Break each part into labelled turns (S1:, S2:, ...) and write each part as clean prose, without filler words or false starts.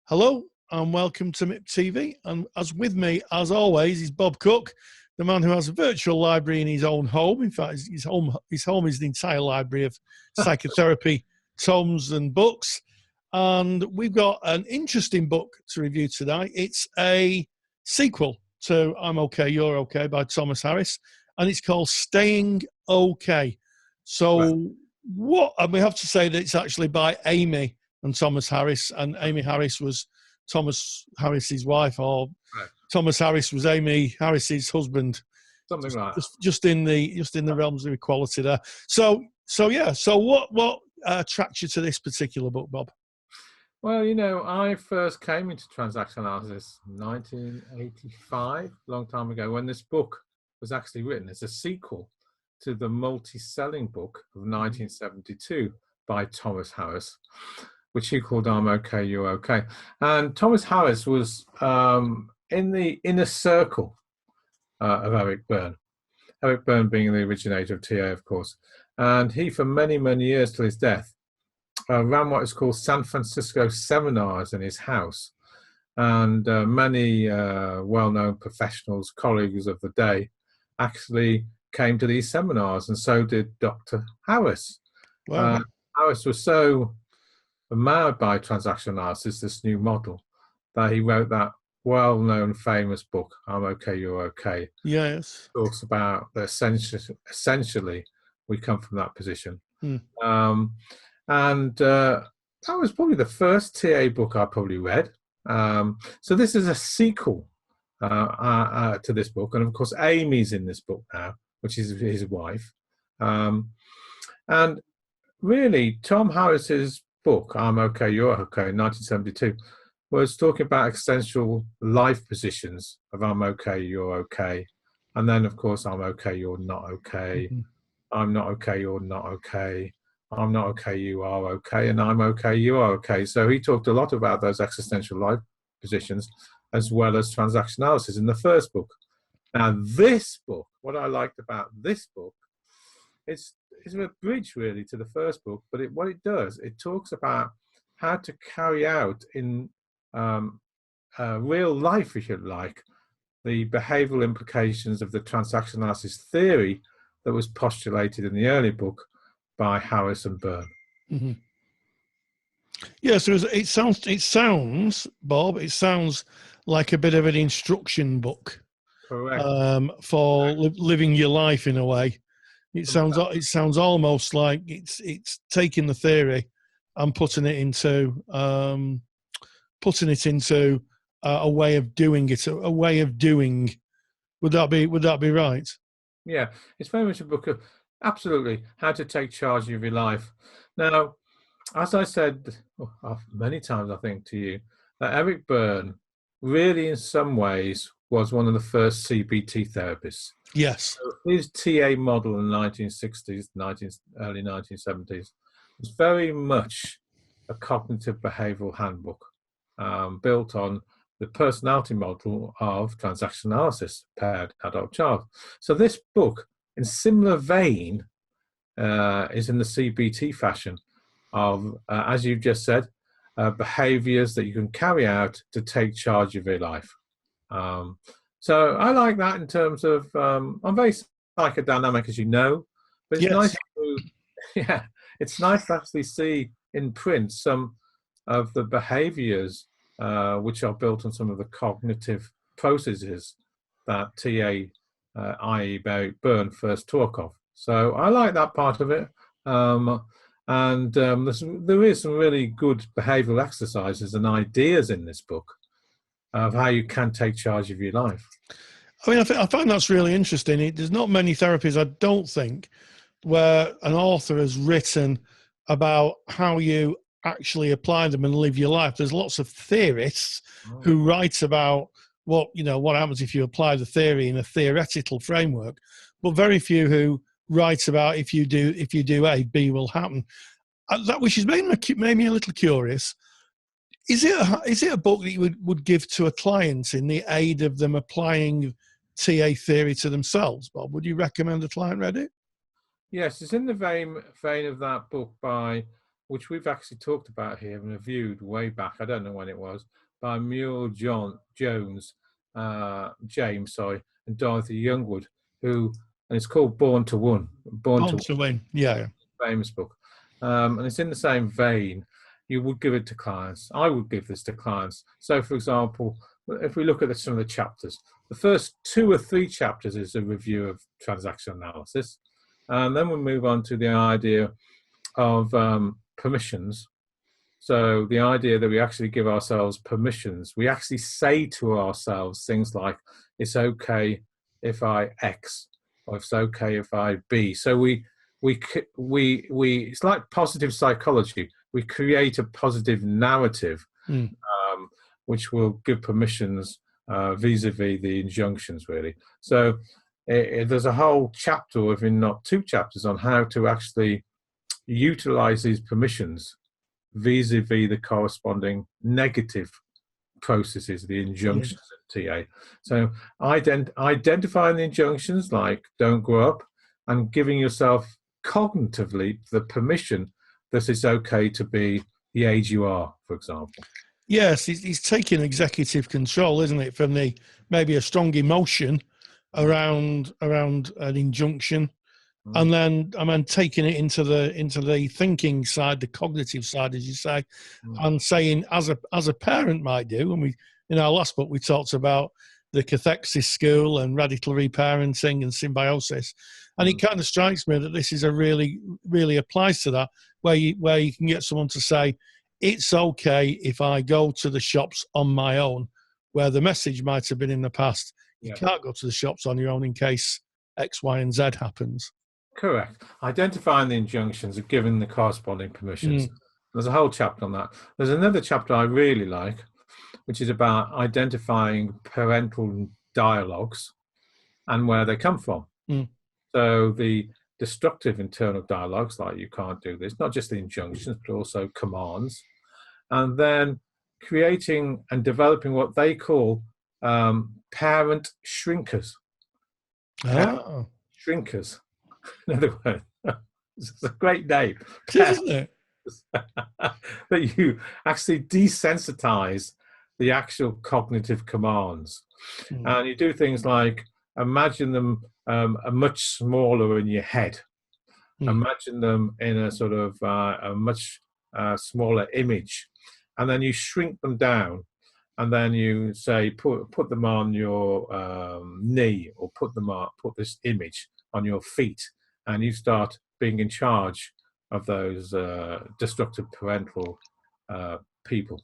S1: Hello and welcome to MIP TV. And as with me, as always, is Bob Cook, the man who has a virtual library in his own home. In fact, his home is the entire library of psychotherapy tomes and books. And we've got an interesting book to review today. It's a sequel to I'm Okay, You're Okay by Thomas Harris, and it's called Staying Okay. So and we have to say that it's actually by Amy and Thomas Harris, and Amy Harris was Thomas Harris's wife, or Thomas Harris was Amy Harris's husband.
S2: Something like that.
S1: Just in the realms of equality there. So yeah. So what attracts you to this particular book, Bob?
S2: Well, I first came into transaction analysis in 1985, a long time ago, when this book was actually written as a sequel to the multi-selling book of 1972 by Thomas Harris, which he called I'm Okay, You're Okay. And Thomas Harris was in the inner circle of Eric Berne. Eric Berne being the originator of TA, of course. And he, for many, many years till his death, ran what is called San Francisco seminars in his house. And many well-known professionals, colleagues of the day, actually came to these seminars, and so did Dr. Harris.
S1: Wow.
S2: Harris was so admired by transaction analysis, this new model, that he wrote that well-known famous book, I'm Okay, You're Okay.
S1: Yes.
S2: It talks about that essentially we come from that position. And that was probably the first TA book I probably read. So this is a sequel to this book. And of course, Amy's in this book now, which is his wife. And really, Tom Harris's book, I'm Okay, You're Okay, 1972, was talking about existential life positions of I'm okay, you're okay. And then, of course, I'm okay, you're not okay. I'm not okay, you're not okay. I'm not okay, you are okay. And I'm okay, you are okay. So he talked a lot about those existential life positions as well as transaction analysis in the first book. Now, this book, what I liked about this book, it's a bridge really to the first book, but what it does, it talks about how to carry out in real life, if you like, the behavioral implications of the transaction analysis theory that was postulated in the early book by Harris and Berne.
S1: Yeah, so it sounds, Bob, it sounds like a bit of an instruction book.
S2: Correct.
S1: For living your life in a way. It sounds almost like it's taking the theory and putting it into a way of doing it, a way of doing. Would that be right?
S2: Yeah, it's very much a book of absolutely how to take charge of your life. Now, as I said many times, I think to you, that Eric Berne really, in some ways, was one of the first CBT therapists.
S1: Yes.
S2: So his TA model in the 1960s, early 1970s, was very much a cognitive behavioral handbook built on the personality model of transaction analysis, paired adult-child. So this book, in similar vein, is in the CBT fashion of, as you've just said, behaviors that you can carry out to take charge of your life. So I like that in terms of, I'm very psychodynamic, as you know, but it's nice to, it's nice to actually see in print some of the behaviors which are built on some of the cognitive processes that TA, i.e. Berne, first talk of. So I like that part of it. There is some really good behavioral exercises and ideas in this book of how you can take charge of your life.
S1: I mean, I find that's really interesting. There's not many therapies, I don't think, where an author has written about how you actually apply them and live your life. There's lots of theorists who write about what happens if you apply the theory in a theoretical framework, but very few who write about if you do A, B will happen. That which has made me a little curious. Is it a book that you would give to a client in the aid of them applying TA theory to themselves, Bob? Would you recommend a client read it?
S2: Yes, it's in the vein of that book by which we've actually talked about here and reviewed way back. I don't know when it was, by Mule Jones, James, sorry, and Dorothy Youngwood, and it's called Born to Win.
S1: Born to Win. Yeah.
S2: Famous book. And it's in the same vein. You would give it to clients. I would give this to clients. So, for example, if we look at some of the chapters, the first 2 or 3 chapters is a review of transaction analysis. And then we move on to the idea of permissions. So the idea that we actually give ourselves permissions, we actually say to ourselves things like, it's okay if I X, or it's okay if I B. So we it's like positive psychology. We create a positive narrative, which will give permissions vis-a-vis the injunctions, really. So there's a whole chapter, or even not 2 chapters, on how to actually utilize these permissions vis-a-vis the corresponding negative processes, the injunctions at TA. So identifying the injunctions, like don't grow up, and giving yourself cognitively the permission that it's okay to be the age you are, for example.
S1: Yes, he's taking executive control, isn't it, from maybe a strong emotion around an injunction, and then taking it into the thinking side, the cognitive side, as you say, and saying, as a parent might do. And we, in our last book, we talked about the cathexis school and radical reparenting and symbiosis, and it kind of strikes me that this is really applies to that, where you can get someone to say, it's okay if I go to the shops on my own, where the message might have been in the past, you can't go to the shops on your own in case X, Y, and Z happens.
S2: Correct. Identifying the injunctions and giving the corresponding permissions. There's a whole chapter on that. There's another chapter I really like, which is about identifying parental dialogues and where they come from. So the destructive internal dialogues, like you can't do this, not just the injunctions, but also commands. And then creating and developing what they call parent shrinkers. Shrinkers. In other words, it's a great name.
S1: Isn't it?
S2: That you actually desensitize the actual cognitive commands. And you do things like imagine them much smaller in your head. Imagine them in a sort of a much smaller image. And then you shrink them down. And then you say, put them on your knee, or put this image on your feet. And you start being in charge of those destructive parental people.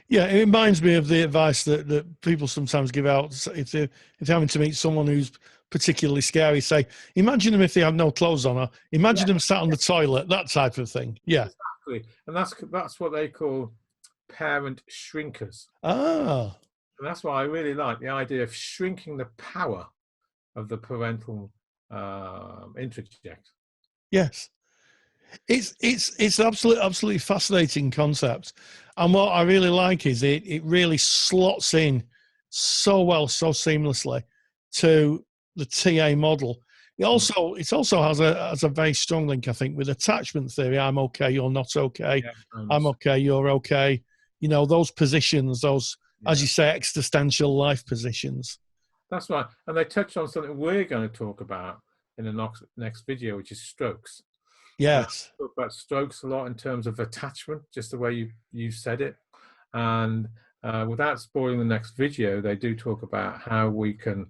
S2: Yeah,
S1: it reminds me of the advice that people sometimes give out if they're having to meet someone who's particularly scary. Say, imagine them if they have no clothes on, or imagine them sat on the toilet, that type of thing. Yeah,
S2: exactly. And that's what they call parent shrinkers.
S1: And
S2: that's why I really like the idea of shrinking the power of the parental interject.
S1: Yes, it's absolutely fascinating concept, and what I really like is it really slots in so well, so seamlessly to the TA model. It also has a very strong link, I think, with attachment theory. I'm okay, you're not okay. I'm okay, you're okay. You know, those positions, those, as you say, existential life positions.
S2: That's right. And they touch on something we're going to talk about in the next video, which is strokes.
S1: Yes.
S2: Talk about strokes a lot in terms of attachment, just the way you said it. And without spoiling the next video, they do talk about how we can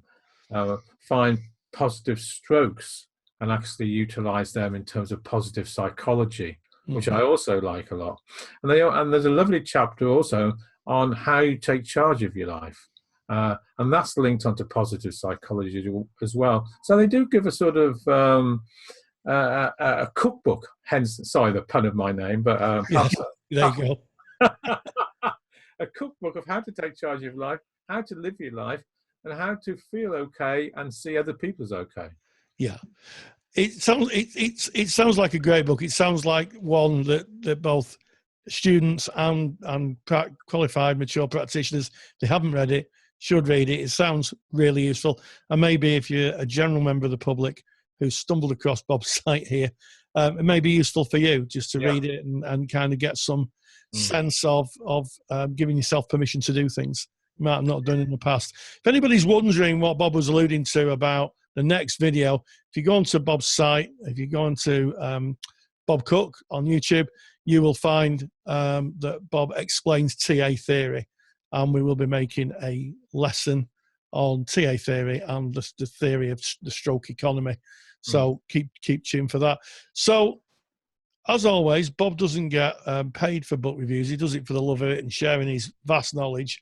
S2: find positive strokes and actually utilize them in terms of positive psychology, which I also like a lot. And there's a lovely chapter also on how you take charge of your life. And that's linked onto positive psychology as well. So they do give a sort of a cookbook, hence, sorry, the pun of my name, but
S1: there you
S2: go. A cookbook of how to take charge of your life, how to live your life, and how to feel okay and see other people's okay.
S1: Yeah. It sounds like a great book. It sounds like one that both students and qualified mature practitioners, if they haven't read it, should read it. It sounds really useful. And maybe if you're a general member of the public who stumbled across Bob's site here it may be useful for you just to read it and kind of get some sense of giving yourself permission to do things you might have not done in the past. If anybody's wondering what Bob was alluding to about the next video, if you go onto Bob's site, if you go onto Bob Cook on YouTube, you will find that Bob explains TA theory, and we will be making a lesson on TA theory and the theory of the stroke economy. So keep tuned for that. So as always, Bob doesn't get paid for book reviews. He does it for the love of it and sharing his vast knowledge.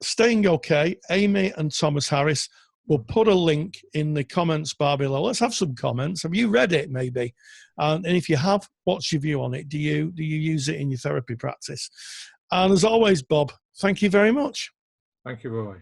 S1: Staying okay, Amy and Thomas Harris will put a link in the comments bar below. Let's have some comments. Have you read it, maybe? And if you have, what's your view on it? Do you use it in your therapy practice? And as always, Bob, thank you very much.
S2: Thank you, Roy.